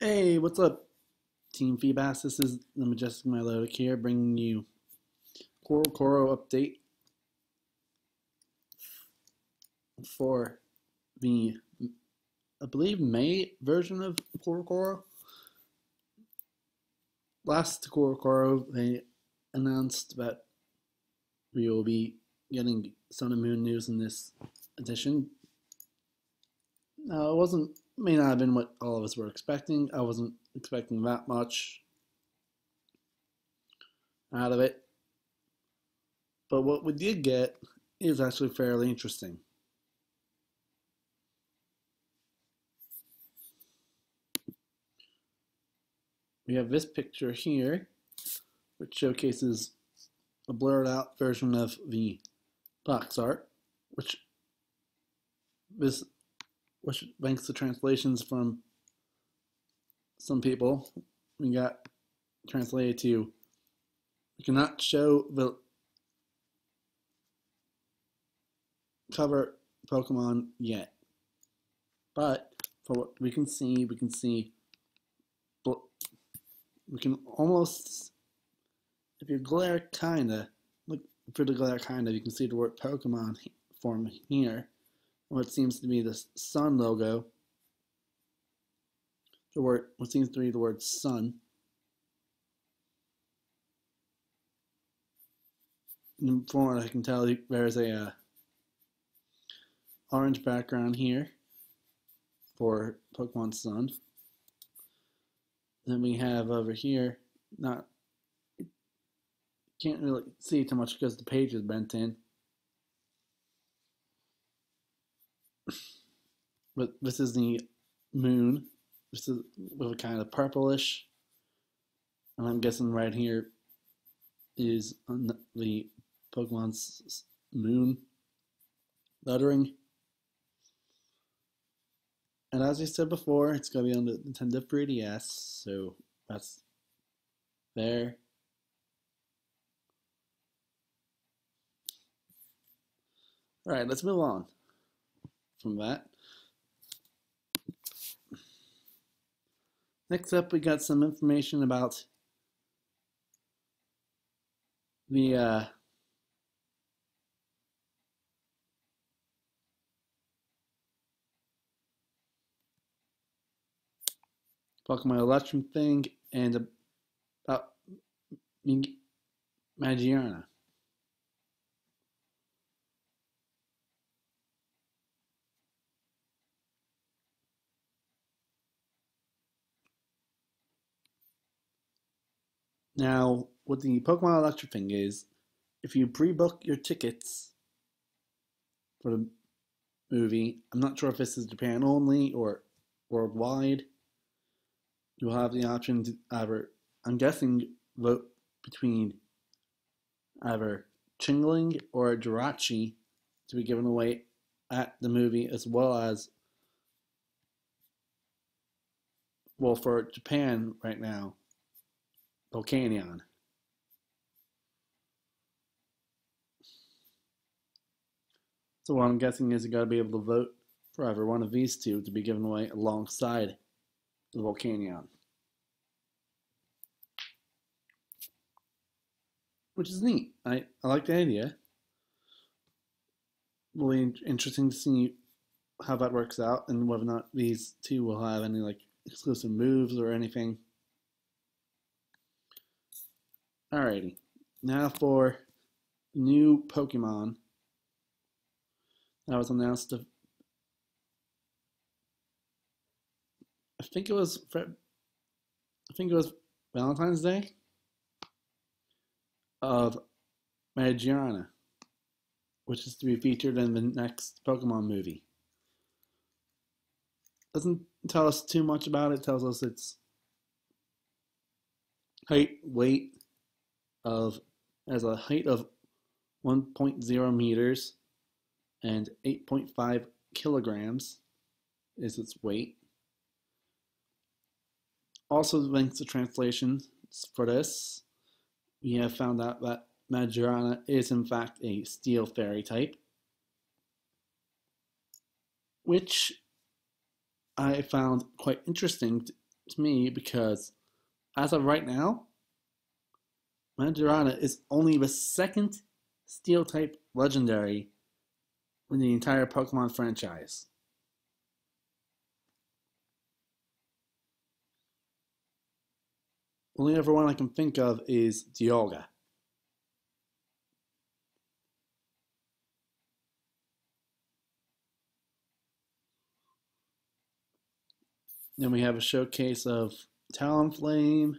Hey, what's up, Team Feedbass? This is the Majestic Milotic here, bringing you Corocoro update for the, I believe, May version of Corocoro. Last Corocoro, they announced that we will be getting Sun and Moon news in this edition. Now, may not have been what all of us were expecting. I wasn't expecting that much out of it. But what we did get is actually fairly interesting. We have this picture here, which showcases a blurred out version of the box art, which thanks to translations from some people, we got translated to, we cannot show the cover Pokemon yet, but for what we can see, we can almost, if you glare kinda, look for the glare kinda, you can see the word Pokemon form here, and what seems to be the sun logo, what seems to be the word sun. And from what I can tell, there's a orange background here for Pokemon Sun. Then we have over here, can't really see too much because the page is bent in. But this is the moon. This is with a kind of purplish. And I'm guessing right here is on the Pokemon's moon lettering. And as I said before, it's going to be on the Nintendo 3DS, so that's there. Alright, let's move on from that. Next up, we got some information about the Pokemon Electrum thing and about Magearana. Now, what the Pokemon Electrum thing is, if you pre-book your tickets for the movie, I'm not sure if this is Japan only or worldwide, you will have the option to either, I'm guessing, vote between either Chingling or Jirachi to be given away at the movie, as well as, well, for Japan right now, Volcanion. So what I'm guessing is you got to be able to vote for either one of these two to be given away alongside the Volcanion, which is neat. I like the idea. Really interesting to see how that works out and whether or not these two will have any like exclusive moves or anything. Alrighty, now for new Pokemon that was announced. I think it was Valentine's Day of Magearana, which is to be featured in the next Pokemon movie. Doesn't tell us too much about it. Tells us its height, weight has a height of 1.0 meters and 8.5 kilograms is its weight. Also, links to translations for this. We have found out that Magearana is in fact a Steel Fairy type, which I found quite interesting to me because as of right now, Magearana is only the second Steel type legendary in the entire Pokemon franchise. Only other one I can think of is Dialga. Then we have a showcase of Talonflame,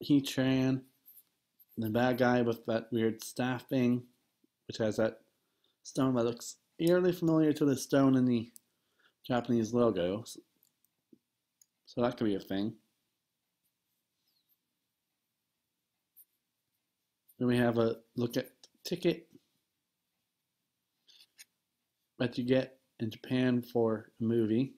Heatran, the bad guy with that weird staff thing, which has that stone that looks eerily familiar to the stone in the Japanese logo. So that could be a thing. Then we have a look at ticket that you get in Japan for a movie.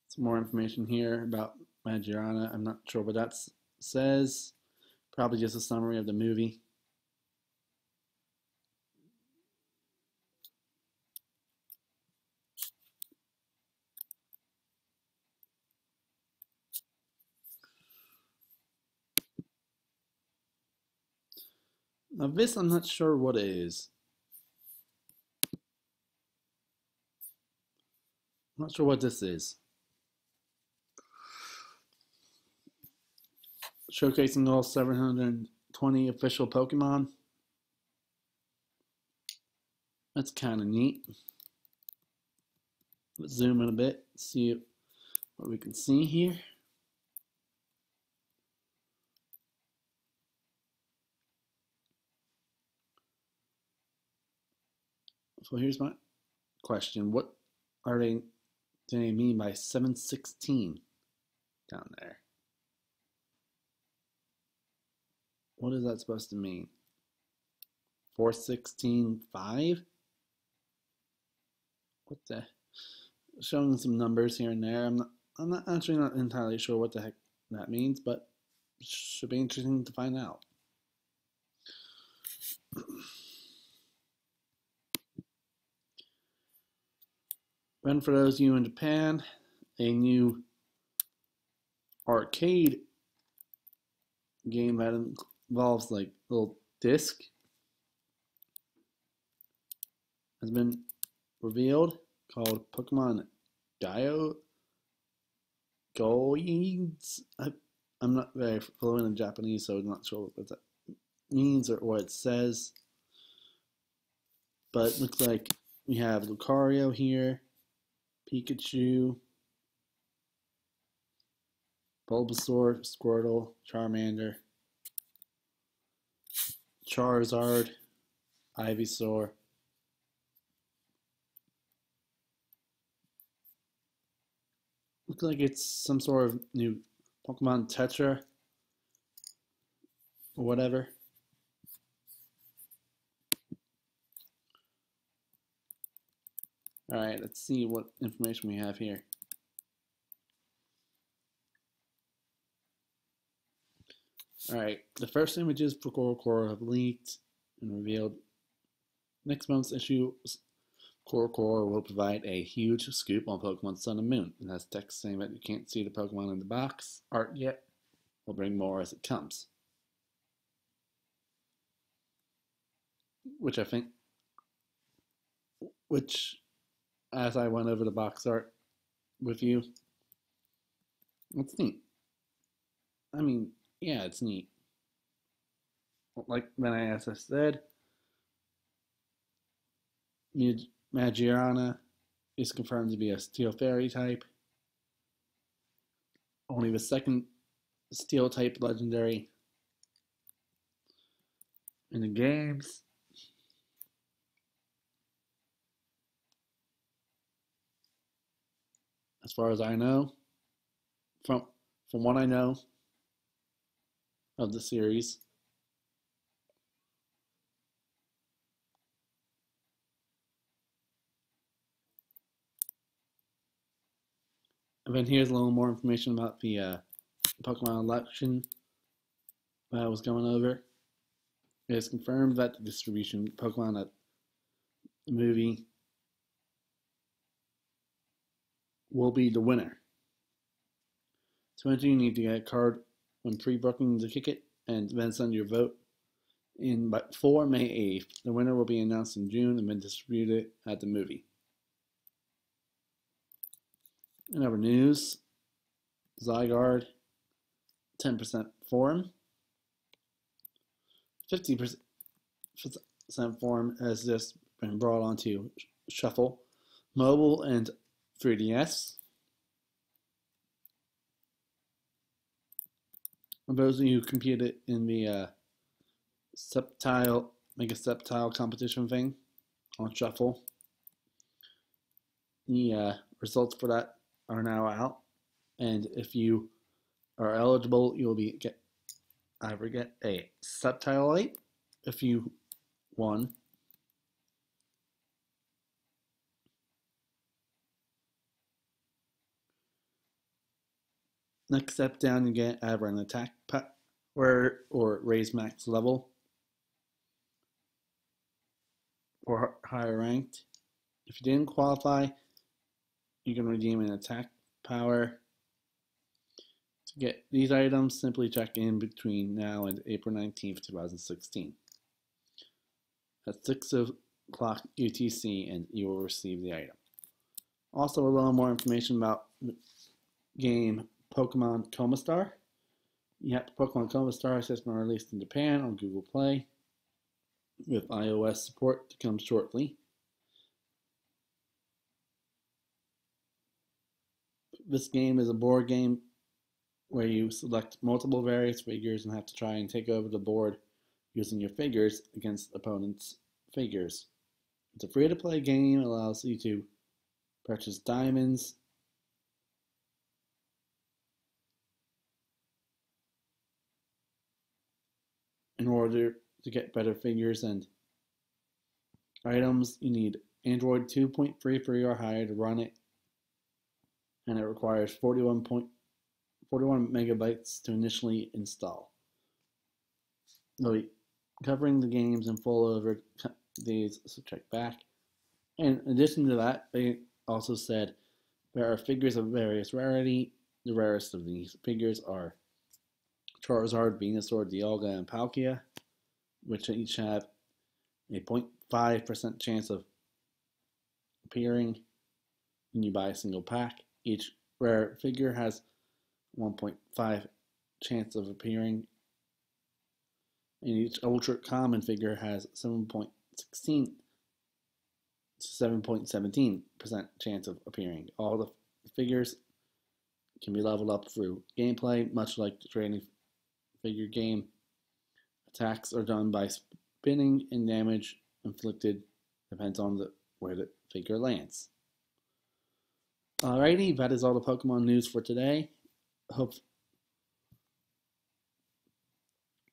Some more information here about Magearana. I'm not sure what that says. Probably just a summary of the movie. Now this I'm not sure what it is. I'm not sure what this is. Showcasing all 720 official Pokemon. That's kind of neat. Let's zoom in a bit, see what we can see here. So here's my question. What are do they mean by 716 down there? What is that supposed to mean? 416.5? What the? Showing some numbers here and there. I'm not actually not entirely sure what the heck that means, but it should be interesting to find out. Then for those of you in Japan, a new arcade game that involves like a little disc has been revealed called Pokemon Goids. I'm not very fluent in Japanese, so I'm not sure what that means or what it says. But it looks like we have Lucario here, Pikachu, Bulbasaur, Squirtle, Charmander, Charizard, Ivysaur, looks like it's some sort of new Pokemon Tetra or whatever. Alright, let's see what information we have here. Alright, the first images for Corocoro have leaked and revealed. Next month's issue, Corocoro will provide a huge scoop on Pokemon Sun and Moon. It has text saying that you can't see the Pokemon in the box art yet. We'll bring more as it comes. Which as I went over the box art with you, it's neat. I mean, yeah, it's neat. Like as I said, Magearana is confirmed to be a Steel Fairy type. Only the second Steel type legendary in the games. As far as I know, from what I know of the series. And then here's a little more information about the Pokemon election that I was going over. It is confirmed that the distribution Pokemon at the movie will be the winner. To enter, you need to get a card when pre-booking the ticket and then send your vote in before May 8th. The winner will be announced in June and then distributed at the movie. In other news, Zygarde 10% form. 50% form has just been brought onto Shuffle, Mobile, and 3DS. For those of you who competed in the Mega Septile competition thing on Shuffle, the results for that are now out, and if you are eligible, you'll be either get a Septile light if you won. Next step down, you get either an attack power or raise max level or higher ranked. If you didn't qualify, you can redeem an attack power. To get these items, simply check in between now and April 19th, 2016 at 6 o'clock UTC, and you will receive the item. Also, a little more information about the game Pokemon Coma Star. Pokemon Coma Star has been released in Japan on Google Play, with iOS support to come shortly. This game is a board game where you select multiple various figures and have to try and take over the board using your figures against opponents' figures. It's a free-to-play game. It allows you to purchase diamonds in order to get better figures and items. You need Android 2.33 or higher to run it, and it requires 41 megabytes to initially install. They'll be covering the games in full over these, so check back. In addition to that, they also said there are figures of various rarity. The rarest of these figures are Charizard, Venusaur, Dialga, and Palkia, which each have a 0.5% chance of appearing when you buy a single pack. Each rare figure has 1.5 chance of appearing, and each ultra common figure has 7.16 to 7.17% chance of appearing. All the figures can be leveled up through gameplay, much like the trading figure game. Attacks are done by spinning, and damage inflicted depends on where the figure lands. Alrighty, that is all the Pokemon news for today.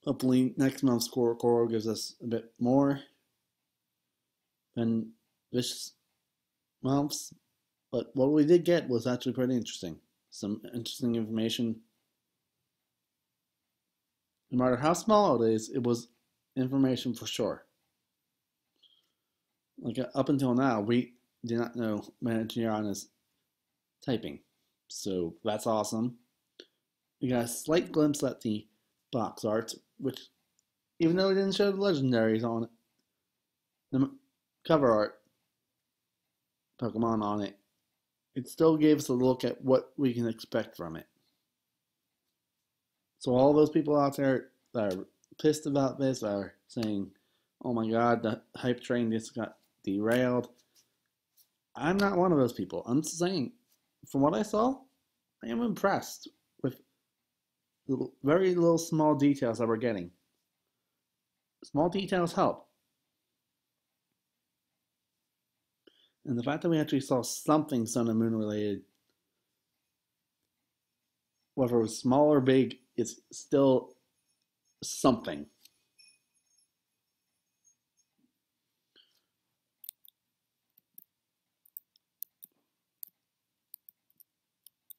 Hopefully next month's Corocoro gives us a bit more than this month's, but what we did get was actually pretty interesting. Some interesting information. No matter how small it is, it was information for sure. Like up until now, we did not know Magearana's typing, so that's awesome. We got a slight glimpse at the box art, which, even though it didn't show the legendaries on it, the cover art Pokemon on it, it still gave us a look at what we can expect from it. So all those people out there that are pissed about this, are saying, oh my god, the hype train just got derailed, I'm not one of those people. I'm just saying, from what I saw, I am impressed with the very little small details that we're getting. Small details help. And the fact that we actually saw something Sun and Moon related, whether it was small or big, it's still something.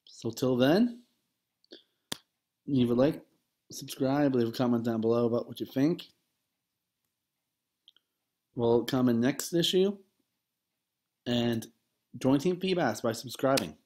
So till then, leave a like, subscribe, leave a comment down below about what you think. Will come in next issue, and join Team Feebas by subscribing.